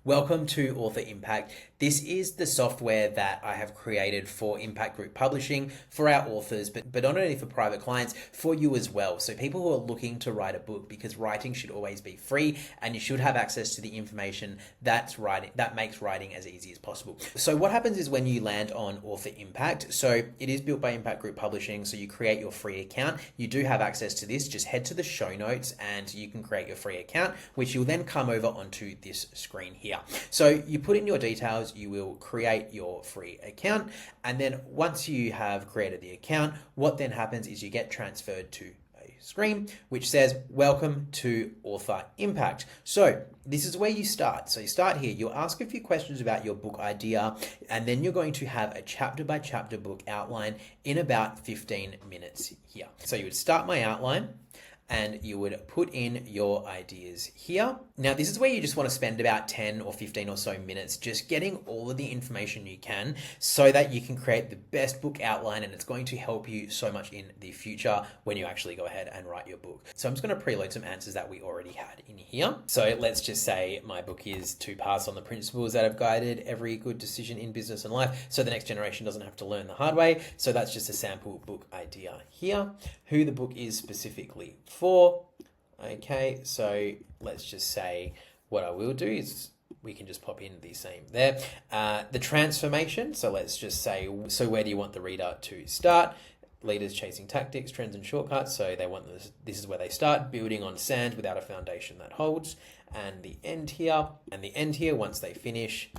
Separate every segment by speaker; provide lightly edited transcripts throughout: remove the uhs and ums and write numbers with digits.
Speaker 1: Welcome to AuthorImpact. This is the software that I have created for Impact Group Publishing for our authors, but not only for private clients, for you as well. So people who are looking to write a book, because writing should always be free and you should have access to the information that makes writing as easy as possible. So what happens is when you land on AuthorImpact, so it is built by Impact Group Publishing, so you create your free account. You do have access to this. Just head to the show notes and you can create your free account, which you'll then come over onto this screen here. So you put in your details, you will create your free account, and then once you have created the account, what then happens is you get transferred to a screen which says welcome to AuthorImpact. So this is where you start. So you start here, you'll ask a few questions about your book idea, and then you're going to have a chapter by chapter book outline in about 15 minutes here. So you would start my outline and you would put in your ideas here. Now, this is where you just want to spend about 10 or 15 or so minutes just getting all of the information you can so that you can create the best book outline, and it's going to help you so much in the future when you actually go ahead and write your book. So I'm just going to preload some answers that we already had in here. So let's just say my book is to pass on the principles that have guided every good decision in business and life so the next generation doesn't have to learn the hard way. So that's just a sample book idea here. Who the book is specifically for. Okay, so let's just say what I will do is we can just pop in the same there. The transformation, so let's just say, so where do you want the reader to start? Leaders chasing tactics, trends and shortcuts. So they want this is where they start, building on sand without a foundation that holds. And the end here, once they finish,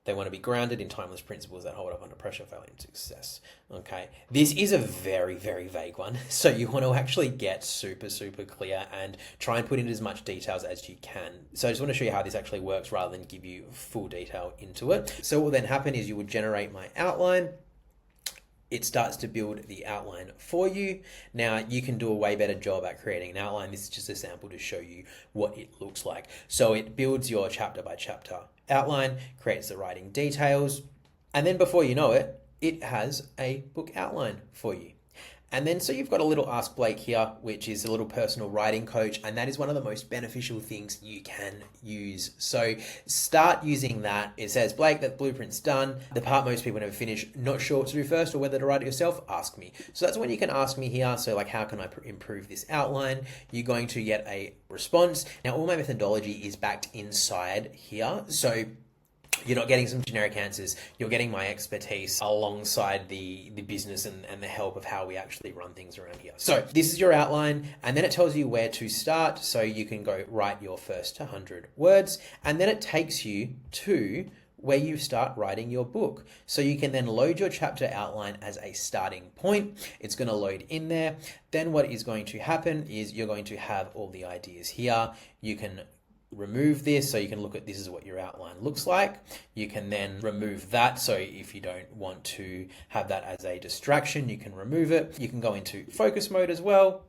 Speaker 1: they want to be grounded in timeless principles that hold up under pressure, failure, and success. Okay, this is a very, very vague one. So you want to actually get super, super clear and try and put in as much details as you can. So I just want to show you how this actually works rather than give you full detail into it. So what will then happen is you would generate my outline. It starts to build the outline for you. Now you can do a way better job at creating an outline. This is just a sample to show you what it looks like. So it builds your chapter by chapter outline, creates the writing details, and then before you know it, it has a book outline for you. And then so you've got a little Ask Blake here, which is a little personal writing coach, and that is one of the most beneficial things you can use. So start using that. It says, Blake, that blueprint's done. The part most people never finish, not sure what to do first or whether to write it yourself, ask me. So that's when you can ask me here. So like, how can I improve this outline? You're going to get a response. Now all my methodology is backed inside here. So you're not getting some generic answers. You're getting my expertise alongside the business and the help of how we actually run things around here. So this is your outline, and then it tells you where to start. So you can go write your first 100 words, and then it takes you to where you start writing your book. So you can then load your chapter outline as a starting point. It's going to load in there. Then what is going to happen is you're going to have all the ideas here. You can remove this, so you can look at this is what your outline looks like. You can then remove that, so if you don't want to have that as a distraction, you can remove it. You can go into focus mode as well.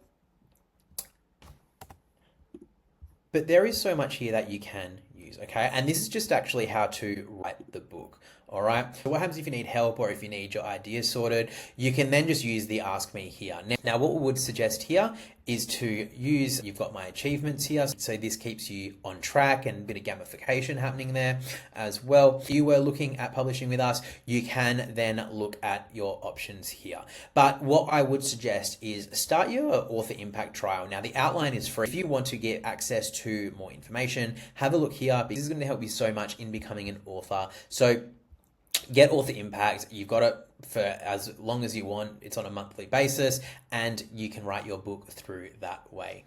Speaker 1: But there is so much here that you can use, okay? And this is just actually how to write the book. All right. So what happens if you need help or if you need your ideas sorted? You can then just use the Ask Me here. Now, what we would suggest here is to use, you've got my achievements here. So this keeps you on track and a bit of gamification happening there as well. If you were looking at publishing with us, you can then look at your options here. But what I would suggest is start your AuthorImpact trial. Now, the outline is free. If you want to get access to more information, have a look here. This is going to help you so much in becoming an author. So get AuthorImpact. You've got it for as long as you want. It's on a monthly basis, and you can write your book through that way.